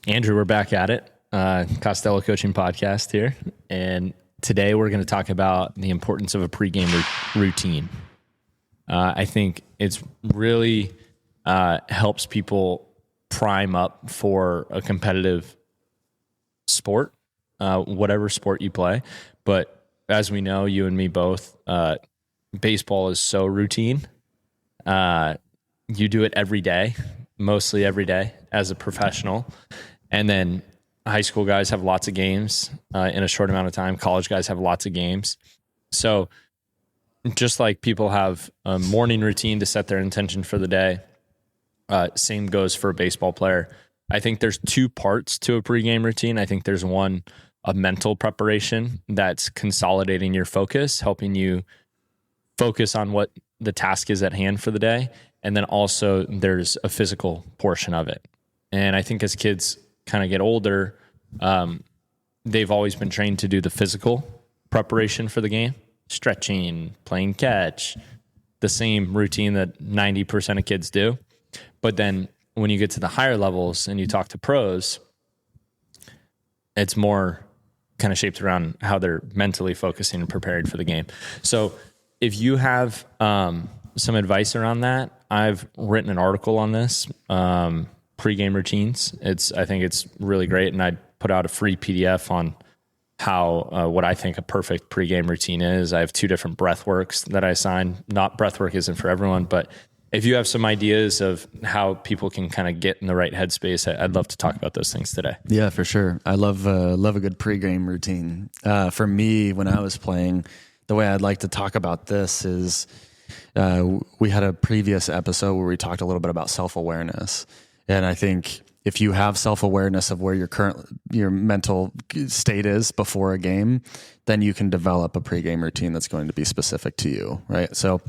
Andrew, we're back at it. Costello Coaching Podcast here. And today we're going to talk about the importance of a pregame routine. I think it's really helps people prime up for a competitive sport, whatever sport you play. But as we know, you and me both, baseball is so routine. You do it every day, mostly every day as a professional. And then high school guys have lots of games in a short amount of time. College guys have lots of games. So just like people have a morning routine to set their intention for the day, same goes for a baseball player. I think there's two parts to a pregame routine. I think there's one, a mental preparation that's consolidating your focus, helping you focus on what the task is at hand for the day. And then also there's a physical portion of it. And I think as kids kind of get older, they've always been trained to do the physical preparation for the game, stretching, playing catch, the same routine that 90% of kids do. But then when you get to the higher levels and you talk to pros, it's more kind of shaped around how they're mentally focusing and preparing for the game. So if you have some advice around that, I've written an article on this, pregame routines. I think it's really great. And I put out a free PDF on how, what I think a perfect pregame routine is. I have 2 different breath works that I assign. Not breath work isn't for everyone, but if you have some ideas of how people can kind of get in the right headspace, I'd love to talk about those things today. Yeah, for sure. I love a good pregame routine. For me, when I was playing, the way I'd like to talk about this is, we had a previous episode where we talked a little bit about self-awareness. And I think if you have self-awareness of where your mental state is before a game, then you can develop a pregame routine that's going to be specific to you, right? So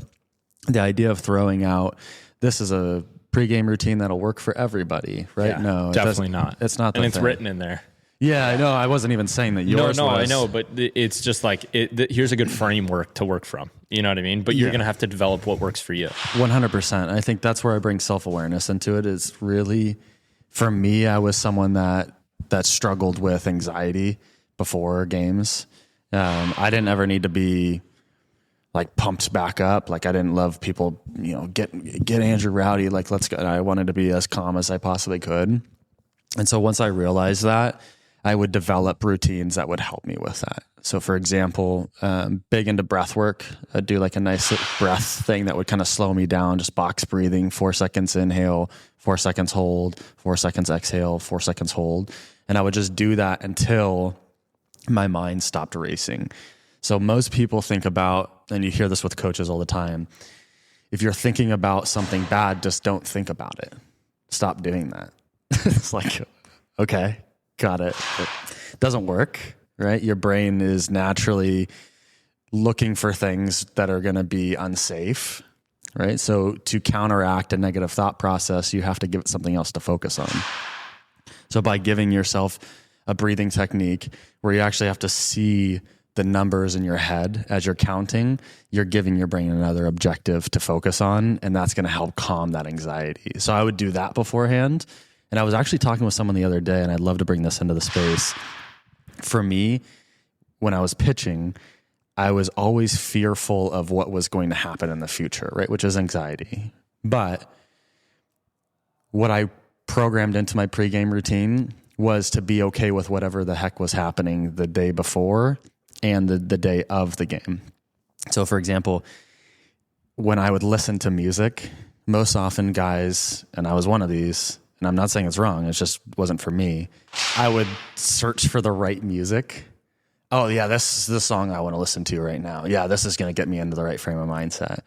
the idea of throwing out, this is a pregame routine that'll work for everybody, right? Yeah, no, definitely not. It's not. And it's written in there. Yeah, I know. I wasn't even saying that yours No, was. I know, but it's just like, here's a good framework to work from. You know what I mean? But you're going to have to develop what works for you. 100%. I think that's where I bring self-awareness into it. Is really, for me, I was someone that struggled with anxiety before games. I didn't ever need to be like pumped back up. Like I didn't love people, get Andrew rowdy. Like, let's go. I wanted to be as calm as I possibly could. And so once I realized that, I would develop routines that would help me with that. So for example, big into breath work. I'd do like a nice breath thing that would kind of slow me down, just box breathing, 4 seconds inhale, 4 seconds hold, 4 seconds exhale, 4 seconds hold. And I would just do that until my mind stopped racing. So most people think about, and you hear this with coaches all the time, if you're thinking about something bad, just don't think about it. Stop doing that. It's like, okay, got it. It doesn't work, right? Your brain is naturally looking for things that are going to be unsafe, right? So to counteract a negative thought process, you have to give it something else to focus on. So by giving yourself a breathing technique where you actually have to see the numbers in your head as you're counting, you're giving your brain another objective to focus on, and that's going to help calm that anxiety. So I would do that beforehand. And I was actually talking with someone the other day, and I'd love to bring this into the space. For me, when I was pitching, I was always fearful of what was going to happen in the future, right? Which is anxiety. But what I programmed into my pregame routine was to be okay with whatever the heck was happening the day before and the day of the game. So for example, when I would listen to music, most often guys, and I was one of these, and I'm not saying it's wrong, it just wasn't for me, I would search for the right music. Oh yeah, this is the song I want to listen to right now. Yeah, this is going to get me into the right frame of mindset.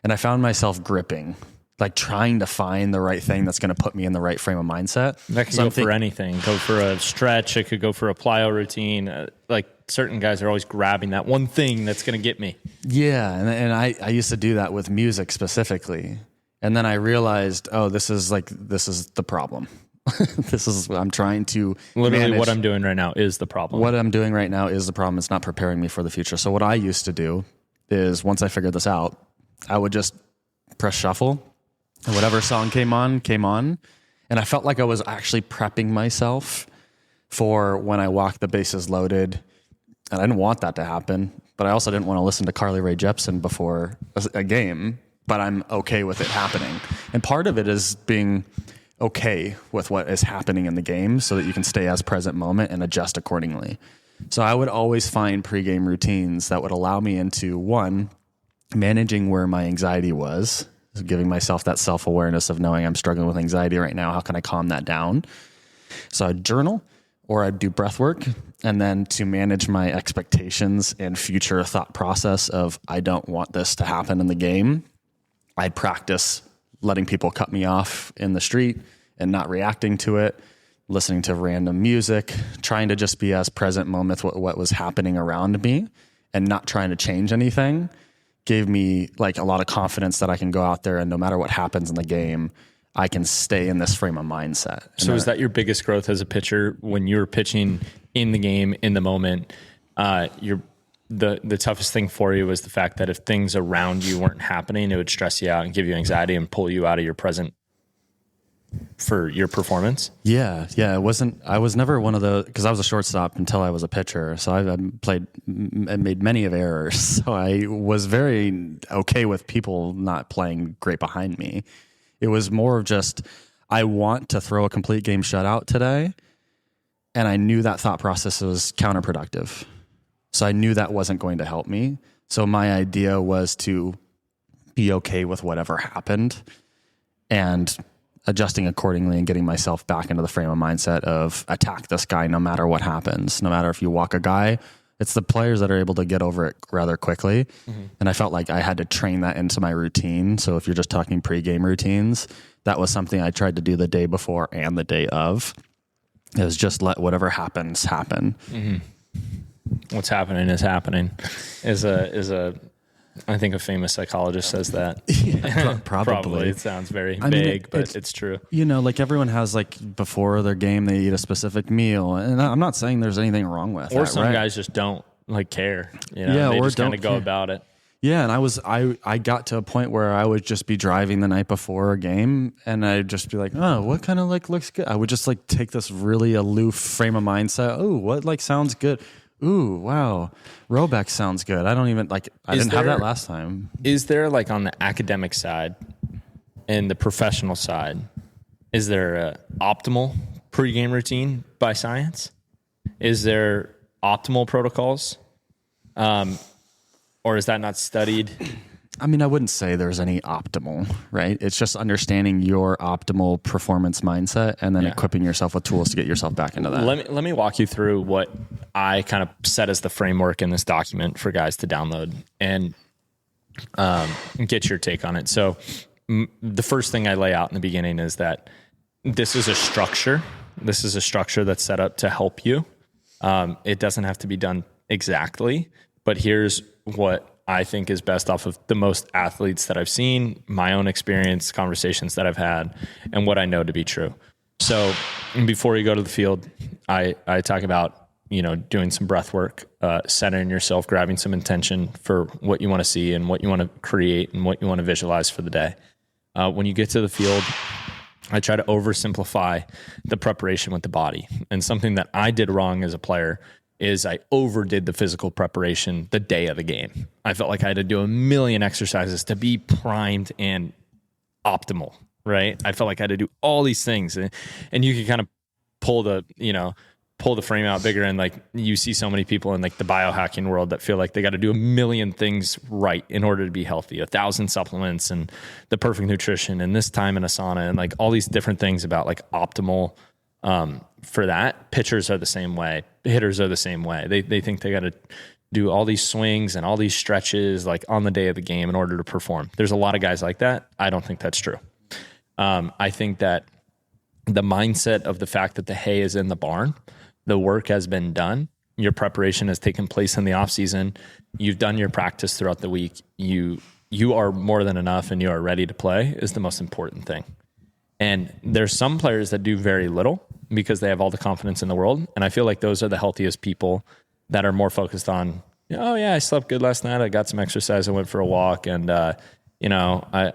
And I found myself gripping, like trying to find the right thing that's going to put me in the right frame of mindset. That could go for anything. Go for a stretch. It could go for a plyo routine. Like certain guys are always grabbing that one thing that's going to get me. Yeah, and I used to do that with music specifically. And then I realized, oh, this is the problem. This is what I'm trying to literally manage. What I'm doing right now is the problem. What I'm doing right now is the problem. It's not preparing me for the future. So what I used to do is once I figured this out, I would just press shuffle and whatever song came on. And And I felt like I was actually prepping myself for when I walked the bases loaded. And I didn't want that to happen, but I also didn't want to listen to Carly Rae Jepsen before a game, but I'm okay with it happening. And part of it is being okay with what is happening in the game so that you can stay as present moment and adjust accordingly. So I would always find pregame routines that would allow me into, one, managing where my anxiety was, giving myself that self-awareness of knowing I'm struggling with anxiety right now. How can I calm that down? So I'd journal or I'd do breath work. And then to manage my expectations and future thought process of, I don't want this to happen in the game, I'd practice letting people cut me off in the street and not reacting to it, listening to random music, trying to just be as present moment with what was happening around me and not trying to change anything, gave me like a lot of confidence that I can go out there and no matter what happens in the game, I can stay in this frame of mindset. So is that your biggest growth as a pitcher when you were pitching in the game, in the moment? The toughest thing for you was the fact that if things around you weren't happening, it would stress you out and give you anxiety and pull you out of your present for your performance? Yeah. I was never one of those, because I was a shortstop until I was a pitcher. So I made many of errors. So I was very okay with people not playing great behind me. It was more of just, I want to throw a complete game shutout today. And I knew that thought process was counterproductive. So I knew that wasn't going to help me. So my idea was to be okay with whatever happened and adjusting accordingly and getting myself back into the frame of mindset of attack this guy no matter what happens. No matter if you walk a guy, it's the players that are able to get over it rather quickly. Mm-hmm. And I felt like I had to train that into my routine. So if you're just talking pregame routines, that was something I tried to do the day before and the day of. It was just let whatever happens happen. Mm-hmm. What's happening is happening is a I think a famous psychologist says that. Yeah, probably. It sounds very vague, but it's true. You know, like everyone has like before their game, they eat a specific meal. And I'm not saying there's anything wrong with that. Or some guys just don't like care. You know, yeah, they or just kind of go about it. Yeah, and I got to a point where I would just be driving the night before a game and I'd just be like, oh, what kind of like looks good? I would just like take this really aloof frame of mindset. Oh, what like sounds good? Ooh, wow. Rohrbach sounds good. I don't even like, I didn't have that last time. Is there like on the academic side and the professional side, is there a optimal pregame routine by science? Is there optimal protocols? Or is that not studied? I mean, I wouldn't say there's any optimal, right? It's just understanding your optimal performance mindset and then equipping yourself with tools to get yourself back into that. Let me walk you through what I kind of set as the framework in this document for guys to download and get your take on it. So the first thing I lay out in the beginning is that this is a structure. This is a structure that's set up to help you. It doesn't have to be done exactly, but here's what I think is best off of the most athletes that I've seen, my own experience, conversations that I've had, and what I know to be true. So before you go to the field, I talk about, you know, doing some breath work, centering yourself, grabbing some intention for what you want to see and what you want to create and what you want to visualize for the day. When you get to the field, I try to oversimplify the preparation with the body. And something that I did wrong as a player is I overdid the physical preparation the day of the game. I felt like I had to do a million exercises to be primed and optimal, right? I felt like I had to do all these things. And you can kind of pull the frame out bigger, and like you see so many people in like the biohacking world that feel like they got to do a million things right in order to be healthy, 1,000 supplements and the perfect nutrition and this time in a sauna and like all these different things about like optimal for that. Pitchers are the same way. Hitters are the same way. They think they got to do all these swings and all these stretches like on the day of the game in order to perform. There's a lot of guys like that. I don't think that's true. I think that the mindset of the fact that the hay is in the barn, the work has been done, your preparation has taken place in the off season, you've done your practice throughout the week, you are more than enough and you are ready to play is the most important thing. And there's some players that do very little because they have all the confidence in the world. And I feel like those are the healthiest people that are more focused on, oh yeah, I slept good last night. I got some exercise. I went for a walk and, I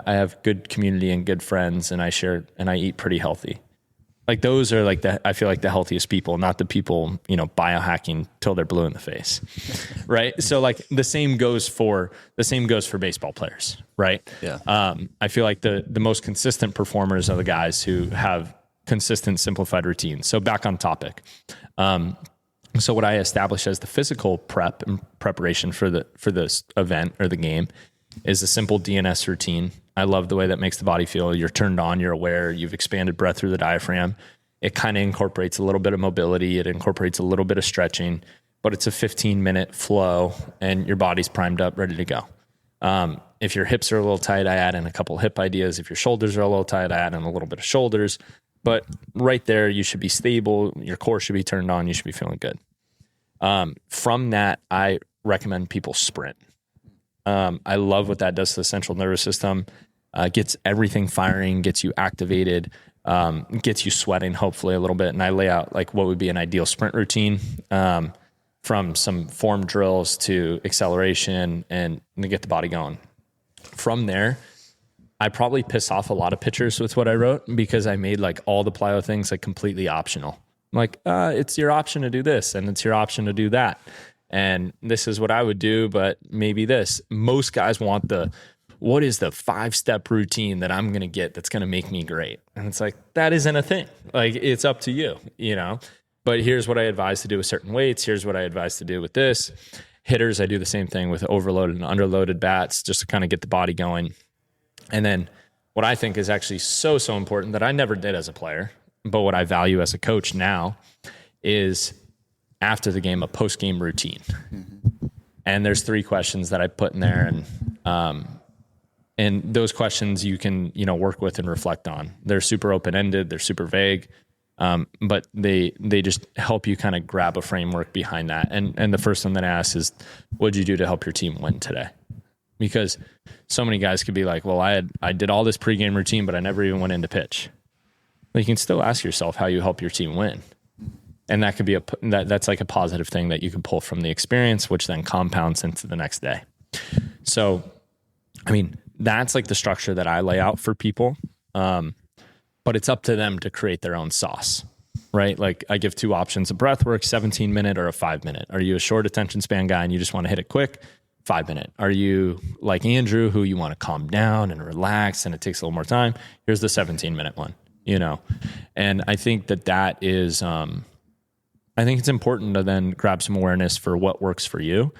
have good community and good friends and I share and I eat pretty healthy. Like those are like I feel like the healthiest people, not the people, biohacking till they're blue in the face. Right. So like the same goes for baseball players. Right. Yeah. I feel like the most consistent performers are the guys who have consistent simplified routines. So back on topic. So what I established as the physical preparation for this event or the game is a simple DNS routine. I love the way that makes the body feel. You're turned on, you're aware, you've expanded breath through the diaphragm. It kind of incorporates a little bit of mobility. It incorporates a little bit of stretching, but it's a 15-minute flow and your body's primed up, ready to go. If your hips are a little tight, I add in a couple hip ideas. If your shoulders are a little tight, I add in a little bit of shoulders. But right there, you should be stable. Your core should be turned on. You should be feeling good. From that, I recommend people sprint. I love what that does to the central nervous system. Gets everything firing, gets you activated, gets you sweating, hopefully a little bit. And I lay out like what would be an ideal sprint routine, from some form drills to acceleration and to get the body going. From there, I probably piss off a lot of pitchers with what I wrote because I made like all the plyo things like completely optional. Like, it's your option to do this and it's your option to do that. And this is what I would do, but maybe this. Most guys want what is the 5-step routine that I'm going to get that's going to make me great? And it's like, that isn't a thing. Like, it's up to you, But here's what I advise to do with certain weights. Here's what I advise to do with this. Hitters, I do the same thing with overloaded and underloaded bats just to kind of get the body going. And then what I think is actually so important that I never did as a player, but what I value as a coach now is after the game, a post-game routine. Mm-hmm. And there's 3 questions that I put in there. And those questions you can, work with and reflect on. They're super open-ended. They're super vague. But they just help you kind of grab a framework behind that. And the first one that I ask is, what'd you do to help your team win today? Because so many guys could be like, well, I did all this pregame routine, but I never even went into pitch. But you can still ask yourself how you help your team win. And that could be that's like a positive thing that you can pull from the experience, which then compounds into the next day. So, I mean, that's like the structure that I lay out for people. But it's up to them to create their own sauce, right? Like I give 2 options, a breath work, 17-minute or a 5-minute. Are you a short attention span guy and you just want to hit it quick? 5-minute. Are you like Andrew, who you want to calm down and relax and it takes a little more time? Here's the 17-minute one, And I think that is, I think it's important to then grab some awareness for what works for you.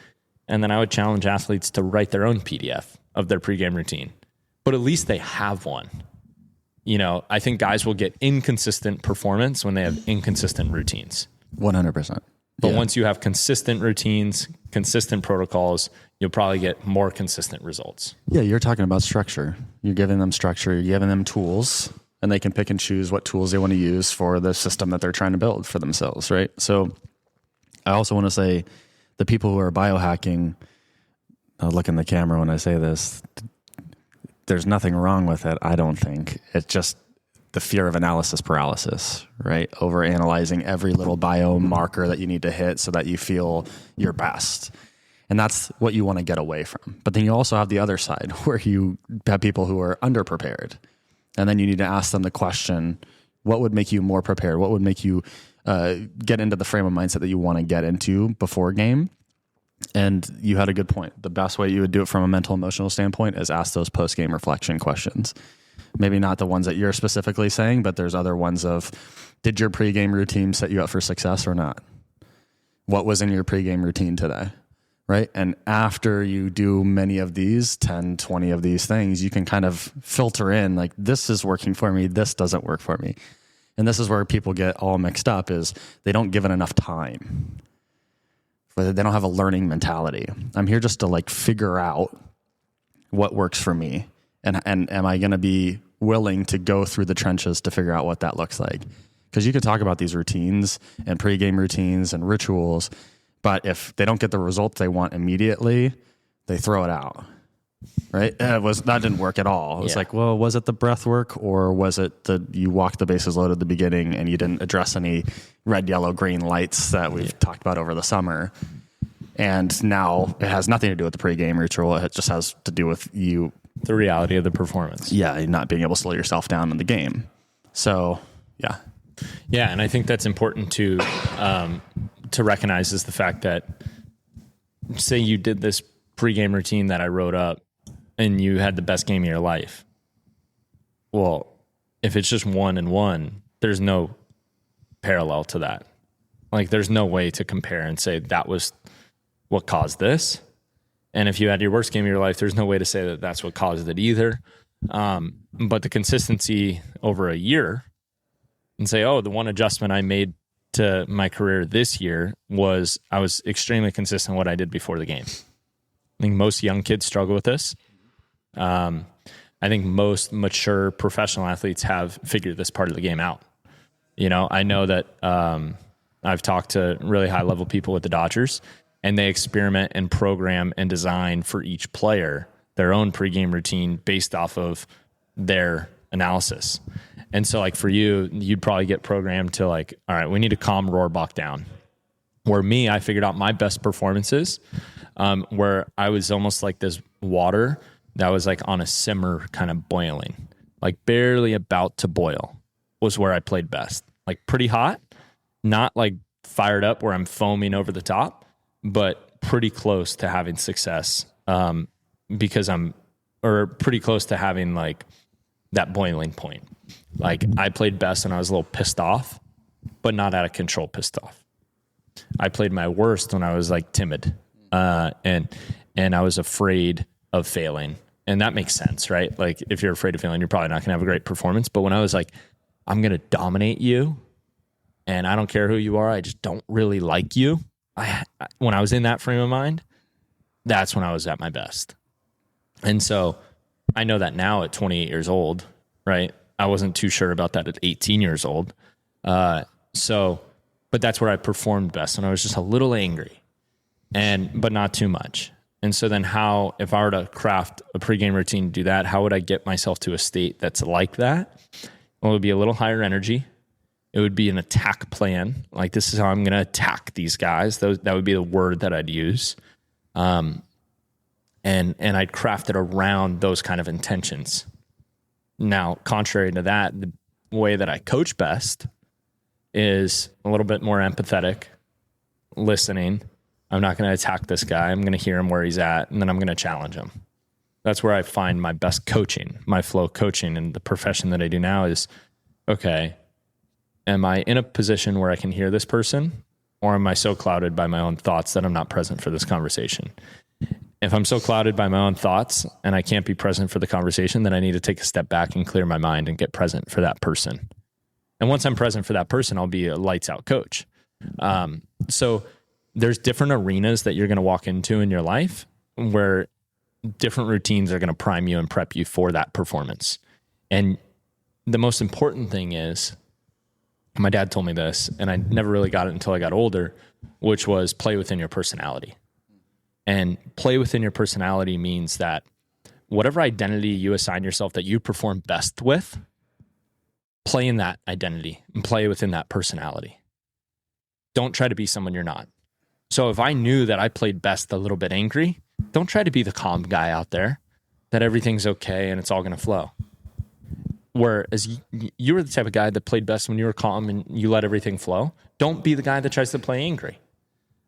And then I would challenge athletes to write their own PDF of their pregame routine, but at least they have one. I think guys will get inconsistent performance when they have inconsistent routines. 100%. But once you have consistent routines, consistent protocols, you'll probably get more consistent results. Yeah, you're talking about structure. You're giving them structure, you're giving them tools, and they can pick and choose what tools they want to use for the system that they're trying to build for themselves, right? So I also want to say the people who are biohacking, I'll look in the camera when I say this, there's nothing wrong with it, I don't think. It's just the fear of analysis paralysis, right? Overanalyzing every little biomarker that you need to hit so that you feel your best. And that's what you want to get away from. But then you also have the other side where you have people who are underprepared. And then you need to ask them the question, what would make you more prepared? What would make you get into the frame of mindset that you want to get into before game? And you had a good point. The best way you would do it from a mental, emotional standpoint is ask those post-game reflection questions. Maybe not the ones that you're specifically saying, but there's other ones of, did your pregame routine set you up for success or not? What was in your pregame routine today? Right? And after you do many of these, 10, 20 of these things, you can kind of filter in like, this is working for me, this doesn't work for me. And this is where people get all mixed up is they don't give it enough time. They don't have a learning mentality. I'm here just to like figure out what works for me. And am I going to be willing to go through the trenches to figure out what that looks like? Because you could talk about these routines and pregame routines and rituals, but if they don't get the results they want immediately, they throw it out, right? That didn't work at all. It was like, well, was it the breath work or was it you walked the bases loaded at the beginning and you didn't address any red, yellow, green lights that we've talked about over the summer? And now it has nothing to do with the pregame ritual. It just has to do with you. The reality of the performance. Yeah, not being able to slow yourself down in the game. So, yeah. Yeah, and I think that's important to recognize is the fact that, say you did this pregame routine that I wrote up and you had the best game of your life. Well, if it's just 1-1, there's no parallel to that. Like, there's no way to compare and say that was what caused this. And if you had your worst game of your life, there's no way to say that that's what caused it either. But the consistency over a year and say, oh, the one adjustment I made to my career this year was I was extremely consistent in what I did before the game. I think most young kids struggle with this. I think most mature professional athletes have figured this part of the game out. You know, I know that I've talked to really high level people with the Dodgers, and they experiment and program and design for each player their own pregame routine based off of their analysis. And so, like, for you, you'd probably get programmed to, like, all right, we need to calm Rohrbach down. Where me, I figured out my best performances where I was almost like this water that was like on a simmer, kind of boiling, like barely about to boil was where I played best. Like pretty hot, not like fired up where I'm foaming over the top, but pretty close to having success because pretty close to having like that boiling point. Like I played best when I was a little pissed off, but not out of control pissed off. I played my worst when I was like timid and I was afraid of failing. And that makes sense, right? Like if you're afraid of failing, you're probably not going to have a great performance. But when I was like, I'm going to dominate you and I don't care who you are, I just don't really like you. When I was in that frame of mind, that's when I was at my best. And so I know that now at 28 years old, right? I wasn't too sure about that at 18 years old. But that's where I performed best when I was just a little angry but not too much. And so then if I were to craft a pregame routine to do that, how would I get myself to a state that's like that? Well, it would be a little higher energy. It would be an attack plan. Like, this is how I'm going to attack these guys. That would be the word that I'd use. And I'd craft it around those kind of intentions. Now, contrary to that, the way that I coach best is a little bit more empathetic, listening. I'm not going to attack this guy. I'm going to hear him where he's at, and then I'm going to challenge him. That's where I find my best coaching, my flow coaching, and the profession that I do now is, okay, am I in a position where I can hear this person, or am I so clouded by my own thoughts that I'm not present for this conversation? If I'm so clouded by my own thoughts and I can't be present for the conversation, then I need to take a step back and clear my mind and get present for that person. And once I'm present for that person, I'll be a lights out coach. So there's different arenas that you're going to walk into in your life where different routines are going to prime you and prep you for that performance. And the most important thing is, my dad told me this, and I never really got it until I got older, which was play within your personality. And play within your personality means that whatever identity you assign yourself that you perform best with, play in that identity and play within that personality. Don't try to be someone you're not. So if I knew that I played best a little bit angry, don't try to be the calm guy out there, that everything's okay and it's all going to flow. Whereas you were the type of guy that played best when you were calm and you let everything flow. Don't be the guy that tries to play angry.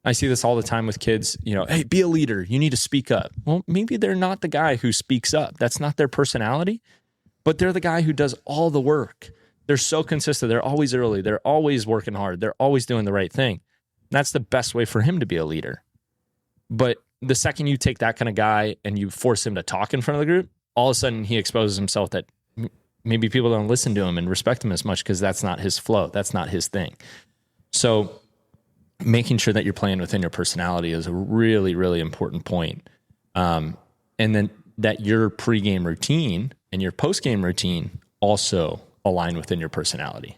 I see this all the time with kids, hey, be a leader. You need to speak up. Well, maybe they're not the guy who speaks up. That's not their personality, but they're the guy who does all the work. They're so consistent. They're always early. They're always working hard. They're always doing the right thing. That's the best way for him to be a leader. But the second you take that kind of guy and you force him to talk in front of the group, all of a sudden he exposes himself that maybe people don't listen to him and respect him as much because that's not his flow. That's not his thing. So making sure that you're playing within your personality is a really, really important point. And then that your pregame routine and your postgame routine also align within your personality.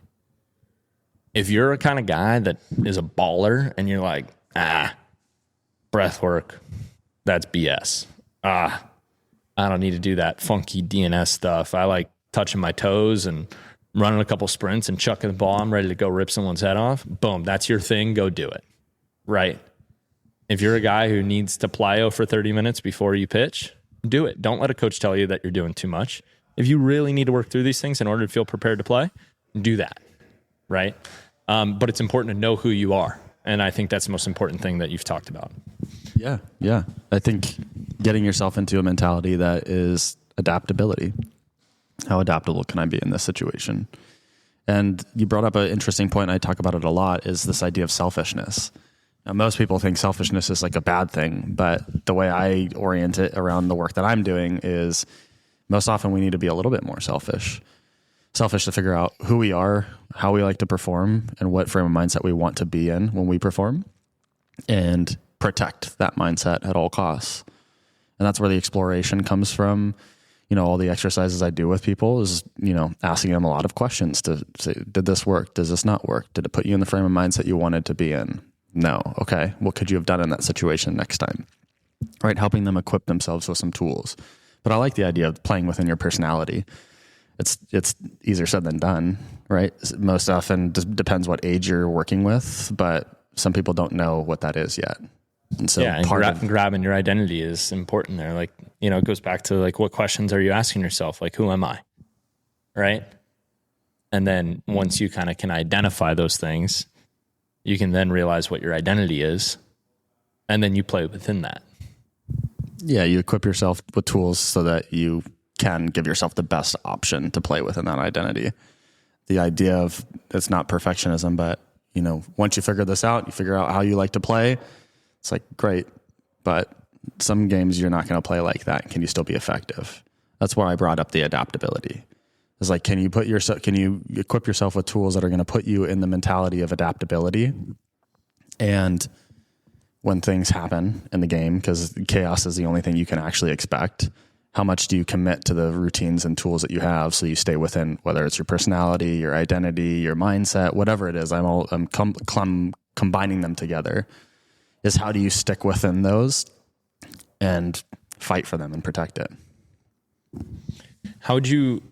If you're a kind of guy that is a baller and you're like, breath work, that's BS. I don't need to do that funky DNS stuff. I like touching my toes and running a couple sprints and chucking the ball. I'm ready to go rip someone's head off. Boom, that's your thing. Go do it. Right? If you're a guy who needs to plyo for 30 minutes before you pitch, do it. Don't let a coach tell you that you're doing too much. If you really need to work through these things in order to feel prepared to play, do that. right? But it's important to know who you are. And I think that's the most important thing that you've talked about. Yeah. I think getting yourself into a mentality that is adaptability. How adaptable can I be in this situation? And you brought up an interesting point, and I talk about it a lot, is this idea of selfishness. Now, most people think selfishness is like a bad thing, but the way I orient it around the work that I'm doing is most often we need to be a little bit more selfish. Selfish to figure out who we are, how we like to perform, and what frame of mindset we want to be in when we perform, and protect that mindset at all costs. And that's where the exploration comes from. All the exercises I do with people is, asking them a lot of questions to say, did this work? Does this not work? Did it put you in the frame of mindset you wanted to be in? No. Okay. What could you have done in that situation next time? Right. Helping them equip themselves with some tools. But I like the idea of playing within your personality. It's easier said than done, right? Most often depends what age you're working with, but some people don't know what that is yet. And so grabbing your identity is important there. Like, it goes back to like, what questions are you asking yourself? Like, who am I? Right. And then once you kind of can identify those things, you can then realize what your identity is. And then you play within that. Yeah. You equip yourself with tools so that you can give yourself the best option to play within that identity. The idea of it's not perfectionism, but once you figure this out, you figure out how you like to play. It's like, great, but some games you're not going to play like that. Can you still be effective? That's why I brought up the adaptability. It's like, can you equip yourself with tools that are going to put you in the mentality of adaptability? And when things happen in the game, because chaos is the only thing you can actually expect, how much do you commit to the routines and tools that you have so you stay within, whether it's your personality, your identity, your mindset, whatever it is, I'm combining them together. Is how do you stick within those and fight for them and protect it? How would you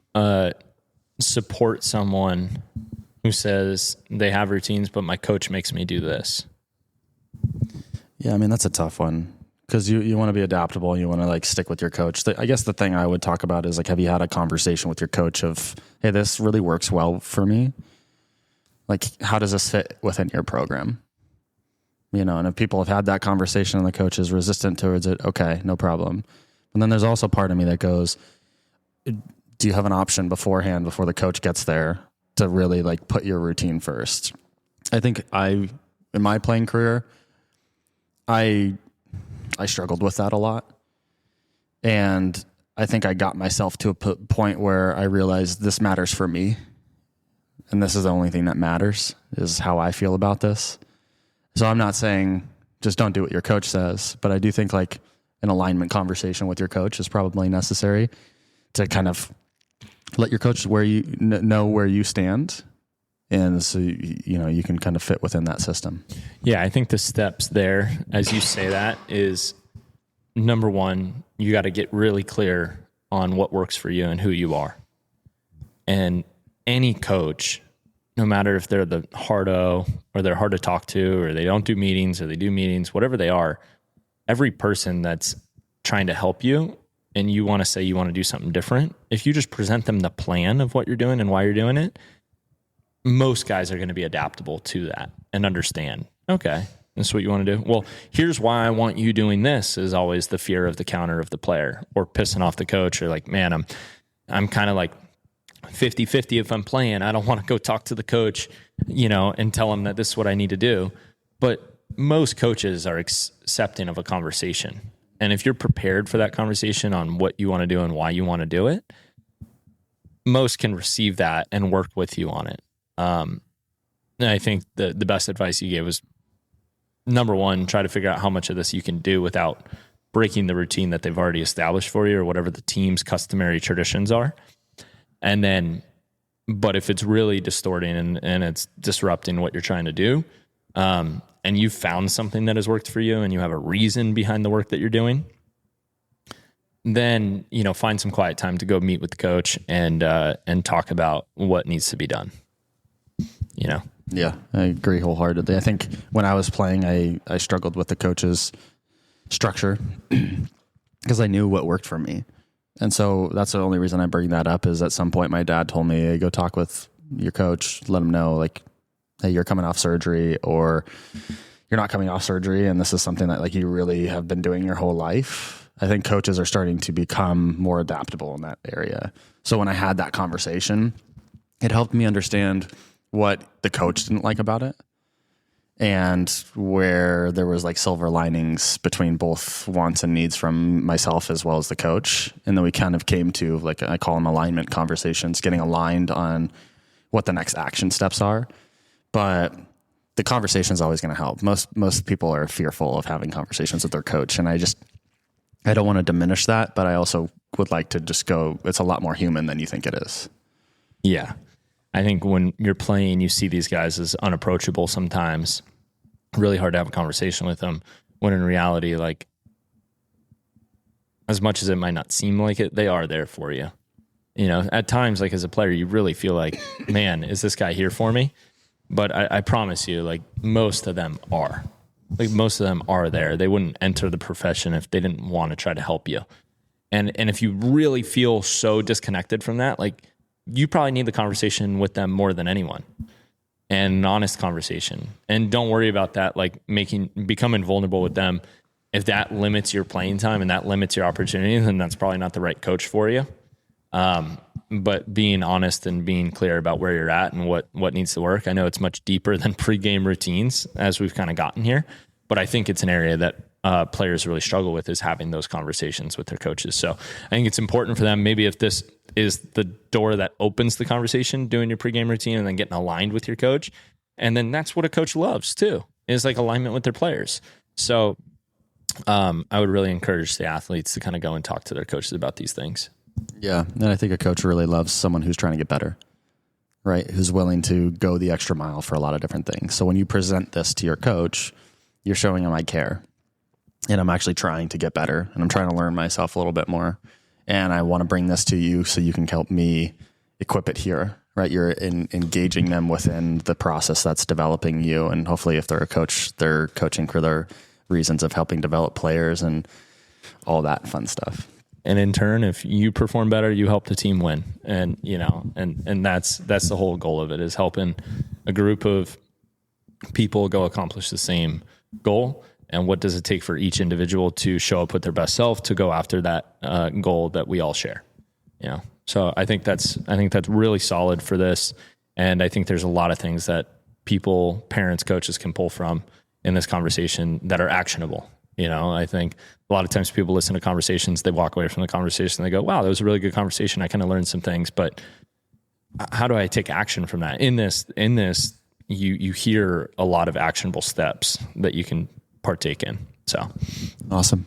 support someone who says they have routines, but my coach makes me do this? Yeah, that's a tough one because you want to be adaptable. You want to like stick with your coach. I guess the thing I would talk about is like, have you had a conversation with your coach of, hey, this really works well for me? Like, how does this fit within your program? And if people have had that conversation and the coach is resistant towards it, okay, no problem. And then there's also part of me that goes, do you have an option beforehand before the coach gets there to really like put your routine first? I think in my playing career, I struggled with that a lot. And I think I got myself to a point where I realized this matters for me. And this is the only thing that matters is how I feel about this. So I'm not saying just don't do what your coach says, but I do think like an alignment conversation with your coach is probably necessary to kind of let your coach know where you stand. And so, you can kind of fit within that system. Yeah. I think the steps there, as you say that, is number one, you got to get really clear on what works for you and who you are. And any coach, no matter if they're the hardo or they're hard to talk to or they don't do meetings or they do meetings, whatever they are, every person that's trying to help you and you want to say you want to do something different, if you just present them the plan of what you're doing and why you're doing it, most guys are going to be adaptable to that and understand, okay, this is what you want to do. Well, here's why I want you doing this is always the fear of the counter of the player or pissing off the coach or like, man, I'm kind of like 50-50 if I'm playing. I don't want to go talk to the coach, and tell him that this is what I need to do. But most coaches are accepting of a conversation. And if you're prepared for that conversation on what you want to do and why you want to do it, most can receive that and work with you on it. And I think the best advice you gave was, number one, try to figure out how much of this you can do without breaking the routine that they've already established for you or whatever the team's customary traditions are. And then, but if it's really distorting and it's disrupting what you're trying to do, and you've found something that has worked for you and you have a reason behind the work that you're doing, then, find some quiet time to go meet with the coach and talk about what needs to be done. Yeah, I agree wholeheartedly. I think when I was playing, I struggled with the coach's structure because I knew what worked for me. And so that's the only reason I bring that up is at some point my dad told me, hey, go talk with your coach, let him know, like, hey, you're coming off surgery, or you're not coming off surgery, and this is something that like you really have been doing your whole life. I think coaches are starting to become more adaptable in that area. So when I had that conversation, it helped me understand what the coach didn't like about it, and where there was like silver linings between both wants and needs from myself as well as the coach. And then we kind of came to, like, I call them alignment conversations, getting aligned on what the next action steps are. But the conversation is always going to help. Most people are fearful of having conversations with their coach. And I don't want to diminish that, but I also would like to just go, it's a lot more human than you think it is. Yeah. I think when you're playing, you see these guys as unapproachable sometimes. Really hard to have a conversation with them, when in reality, like, as much as it might not seem like it, they are there for you. You know, at times, like as a player, you really feel like, man, is this guy here for me? But I promise you, like, most of them are. Like, most of them are there. They wouldn't enter the profession if they didn't want to try to help you. And if you really feel so disconnected from that, like, you probably need the conversation with them more than anyone, and an honest conversation. And don't worry about that, like becoming vulnerable with them. If that limits your playing time and that limits your opportunity, then that's probably not the right coach for you. But being honest and being clear about where you're at and what needs to work. I know it's much deeper than pregame routines as we've kind of gotten here, but I think it's an area that players really struggle with, is having those conversations with their coaches. So I think it's important for them. Maybe if this is the door that opens the conversation, doing your pregame routine and then getting aligned with your coach. And then that's what a coach loves too, is like alignment with their players. So I would really encourage the athletes to kind of go and talk to their coaches about these things. Yeah. And I think a coach really loves someone who's trying to get better, right? Who's willing to go the extra mile for a lot of different things. So when you present this to your coach, you're showing him I care, and I'm actually trying to get better, and I'm trying to learn myself a little bit more. And I want to bring this to you so you can help me equip it here, right? You're engaging them within the process that's developing you. And hopefully if they're a coach, they're coaching for their reasons of helping develop players and all that fun stuff. And in turn, if you perform better, you help the team win. And, you know, and that's the whole goal of it, is helping a group of people go accomplish the same goal. And what does it take for each individual to show up with their best self to go after that goal that we all share? You know, so I think that's really solid for this. And I think there's a lot of things that people, parents, coaches can pull from in this conversation that are actionable. You know, I think a lot of times people listen to conversations, they walk away from the conversation, they go, wow, that was a really good conversation. I kind of learned some things, but how do I take action from that? In this, you hear a lot of actionable steps that you can partake in. So awesome.